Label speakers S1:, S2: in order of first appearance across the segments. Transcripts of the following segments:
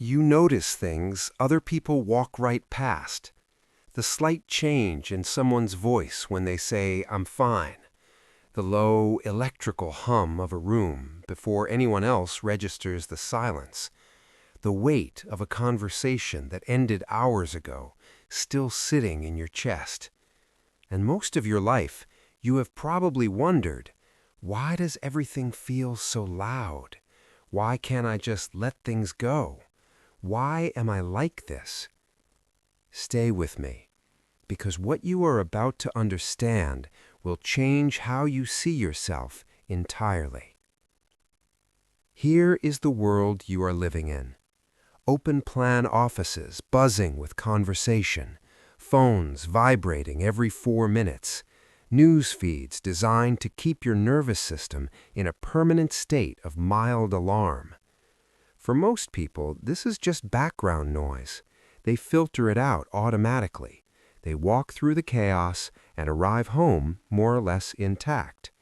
S1: You notice things other people walk right past. The slight change in someone's voice when they say, "I'm fine." The low electrical hum of a room before anyone else registers the silence. The weight of a conversation that ended hours ago, still sitting in your chest. And most of your life, you have probably wondered, why does everything feel so loud? Why can't I just let things go? Why am I like this? Stay with me, because what you are about to understand will change how you see yourself entirely. Here is the world you are living in. Open-plan offices buzzing with conversation, phones vibrating every 4 minutes, news feeds designed to keep your nervous system in a permanent state of mild alarm. For most people, this is just background noise. They filter it out automatically. They walk through the chaos and arrive home more or less intact.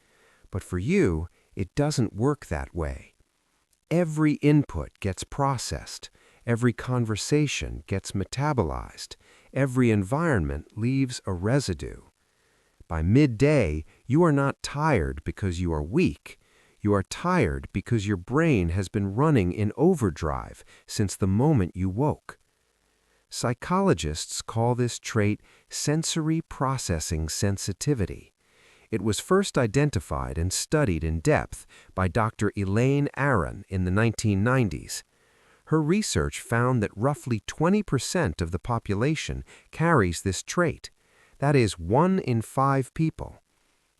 S1: But for you, it doesn't work that way. Every input gets processed. Every conversation gets metabolized. Every environment leaves a residue. By midday, you are not tired because you are weak. You are tired because your brain has been running in overdrive since the moment you woke. Psychologists call this trait sensory processing sensitivity. It was first identified and studied in depth by Dr. Elaine Aron in the 1990s. Her research found that roughly 20% of the population carries this trait. That is 1 in 5 people.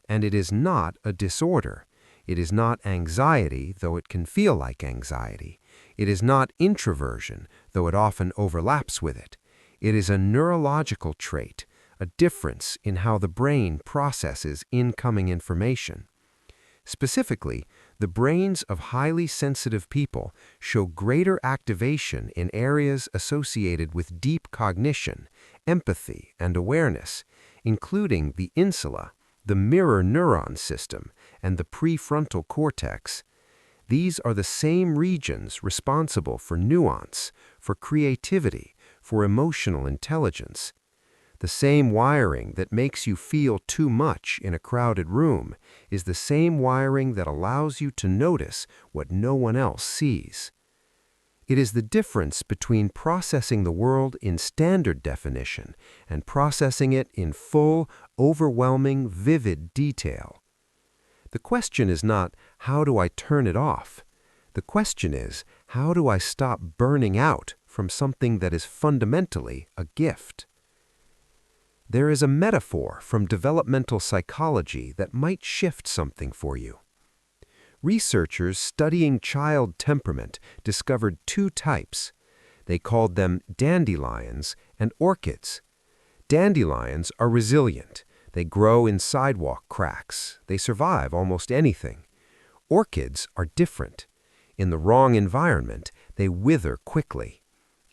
S1: And it is not a disorder. It is not anxiety, though it can feel like anxiety. It is not introversion, though it often overlaps with it. It is a neurological trait, a difference in how the brain processes incoming information. Specifically, the brains of highly sensitive people show greater activation in areas associated with deep cognition, empathy, and awareness, including the insula, the mirror neuron system, and the prefrontal cortex. These are the same regions responsible for nuance, for creativity, for emotional intelligence. The same wiring that makes you feel too much in a crowded room is the same wiring that allows you to notice what no one else sees. It is the difference between processing the world in standard definition and processing it in full, overwhelming, vivid detail. The question is not, how do I turn it off? The question is, how do I stop burning out from something that is fundamentally a gift? There is a metaphor from developmental psychology that might shift something for you. Researchers studying child temperament discovered 2 types. They called them dandelions and orchids. Dandelions are resilient. They grow in sidewalk cracks. They survive almost anything. Orchids are different. In the wrong environment, they wither quickly.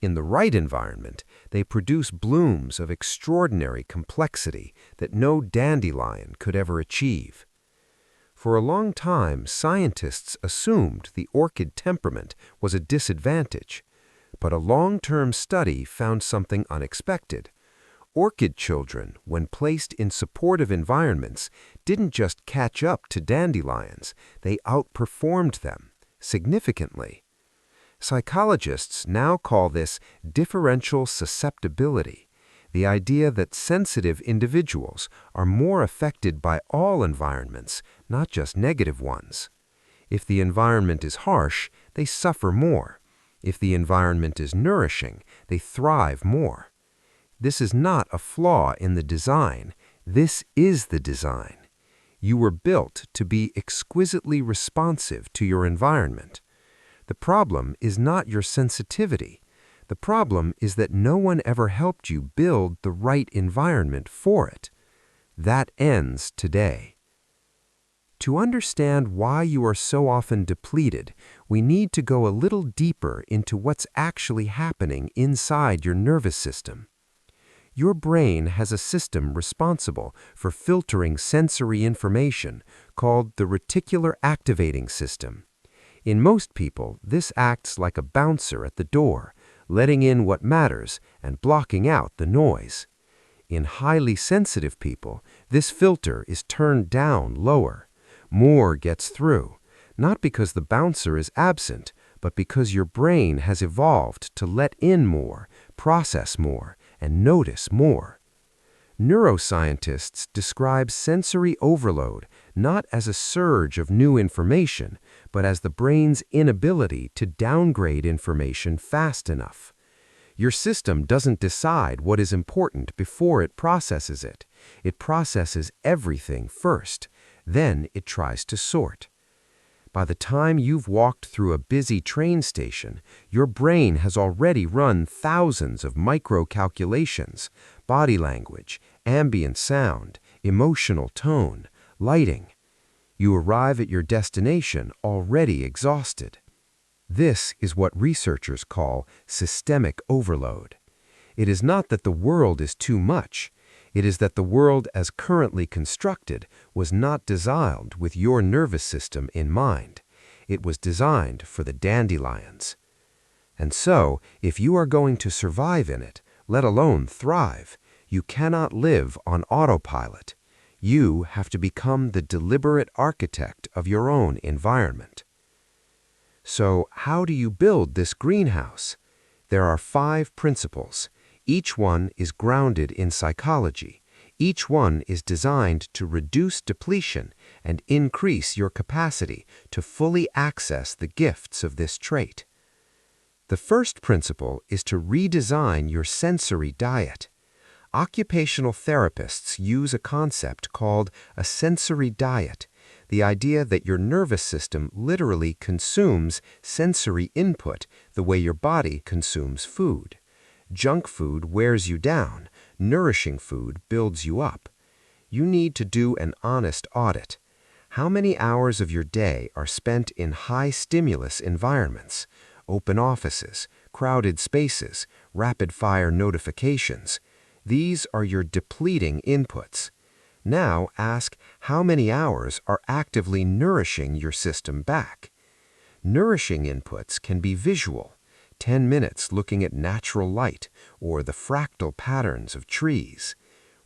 S1: In the right environment, they produce blooms of extraordinary complexity that no dandelion could ever achieve. For a long time, scientists assumed the orchid temperament was a disadvantage, but a long-term study found something unexpected. Orchid children, when placed in supportive environments, didn't just catch up to dandelions, they outperformed them significantly. Psychologists now call this differential susceptibility, the idea that sensitive individuals are more affected by all environments, not just negative ones. If the environment is harsh, they suffer more. If the environment is nourishing, they thrive more. This is not a flaw in the design. This is the design. You were built to be exquisitely responsive to your environment. The problem is not your sensitivity. The problem is that no one ever helped you build the right environment for it. That ends today. To understand why you are so often depleted, we need to go a little deeper into what's actually happening inside your nervous system. Your brain has a system responsible for filtering sensory information called the reticular activating system. In most people, this acts like a bouncer at the door, letting in what matters and blocking out the noise. In highly sensitive people, this filter is turned down lower. More gets through, not because the bouncer is absent, but because your brain has evolved to let in more, process more, and notice more. Neuroscientists describe sensory overload not as a surge of new information, but as the brain's inability to downgrade information fast enough. Your system doesn't decide what is important before it processes it. It processes everything first, then it tries to sort. By the time you've walked through a busy train station, your brain has already run thousands of micro-calculations, body language, ambient sound, emotional tone, lighting. You arrive at your destination already exhausted. This is what researchers call systemic overload. It is not that the world is too much. It is that the world as currently constructed was not designed with your nervous system in mind. It was designed for the dandelions. And so, if you are going to survive in it, let alone thrive, you cannot live on autopilot. You have to become the deliberate architect of your own environment. So, how do you build this greenhouse? There are 5 principles. Each one is grounded in psychology. Each one is designed to reduce depletion and increase your capacity to fully access the gifts of this trait. The first principle is to redesign your sensory diet. Occupational therapists use a concept called a sensory diet, the idea that your nervous system literally consumes sensory input the way your body consumes food. Junk food wears you down. Nourishing food builds you up. You need to do an honest audit. How many hours of your day are spent in high-stimulus environments? Open offices, crowded spaces, rapid-fire notifications. These are your depleting inputs. Now ask how many hours are actively nourishing your system back. Nourishing inputs can be visual. 10 minutes looking at natural light or the fractal patterns of trees.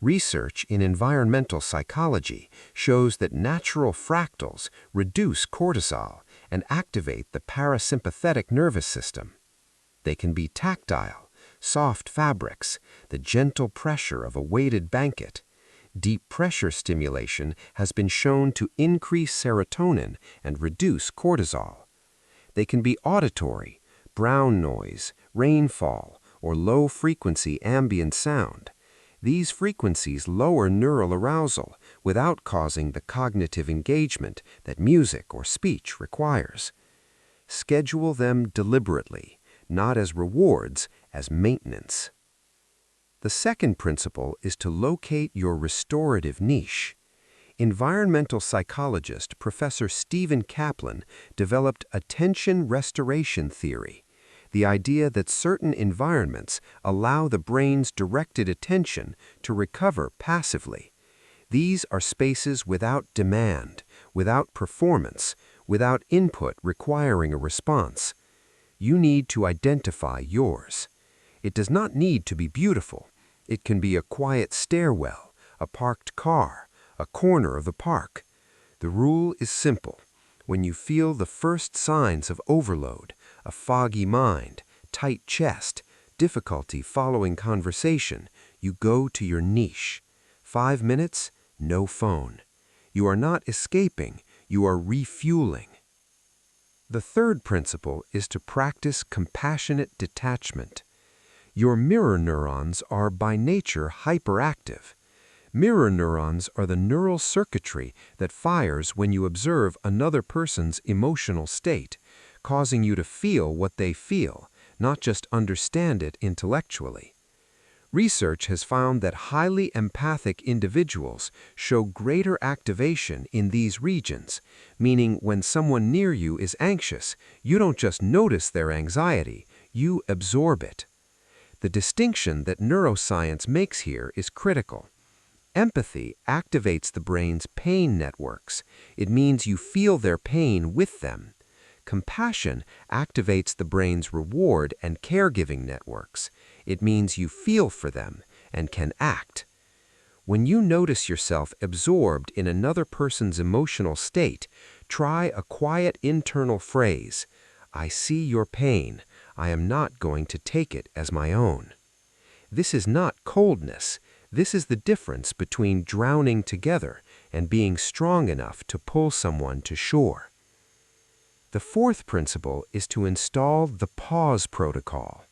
S1: Research in environmental psychology shows that natural fractals reduce cortisol and activate the parasympathetic nervous system. They can be tactile, soft fabrics, the gentle pressure of a weighted blanket. Deep pressure stimulation has been shown to increase serotonin and reduce cortisol. They can be auditory, brown noise, rainfall, or low-frequency ambient sound. These frequencies lower neural arousal without causing the cognitive engagement that music or speech requires. Schedule them deliberately, not as rewards, as maintenance. The second principle is to locate your restorative niche. Environmental psychologist Professor Stephen Kaplan developed attention restoration theory, the idea that certain environments allow the brain's directed attention to recover passively. These are spaces without demand, without performance, without input requiring a response. You need to identify yours. It does not need to be beautiful. It can be a quiet stairwell, a parked car, a corner of the park. The rule is simple. When you feel the first signs of overload, a foggy mind, tight chest, difficulty following conversation, you go to your niche. 5 minutes, no phone. You are not escaping, you are refueling. The third principle is to practice compassionate detachment. Your mirror neurons are by nature hyperactive. Mirror neurons are the neural circuitry that fires when you observe another person's emotional state, causing you to feel what they feel, not just understand it intellectually. Research has found that highly empathic individuals show greater activation in these regions, meaning when someone near you is anxious, you don't just notice their anxiety, you absorb it. The distinction that neuroscience makes here is critical. Empathy activates the brain's pain networks. It means you feel their pain with them. Compassion activates the brain's reward and caregiving networks. It means you feel for them and can act. When you notice yourself absorbed in another person's emotional state, try a quiet internal phrase. I see your pain. I am not going to take it as my own. This is not coldness. This is the difference between drowning together and being strong enough to pull someone to shore. The fourth principle is to install the pause protocol.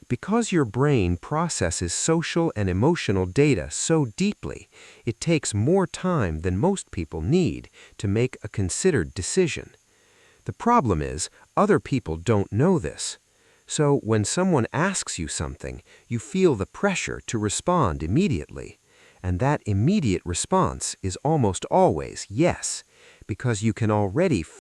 S1: Because your brain processes social and emotional data so deeply, it takes more time than most people need to make a considered decision. The problem is, other people don't know this. So when someone asks you something, you feel the pressure to respond immediately. And that immediate response is almost always yes, because you can already